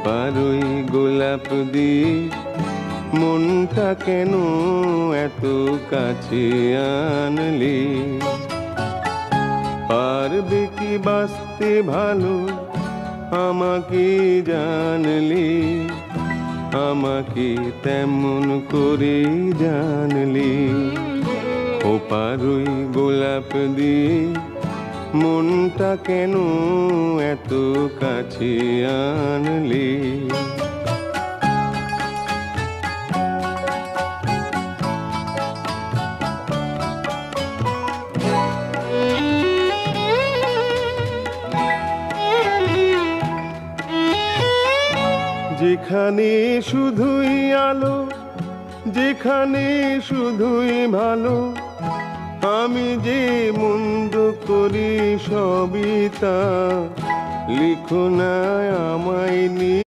পারই গোলাপ দিয়ে মনটা কেন এত কাছে আনলি? পারবে কি বাঁচতে ভালো আমাকে জানলি? আমাকে তেমন করে জানলি? ও পারই গোলাপ দিয়ে মনটা কেন এত কাছে আনলি? যেখানে শুধুই আলো, যেখানে শুধুই ভালো, আমি যে মন্দ করি সবই তা লিখো না আমায় নিয়ে।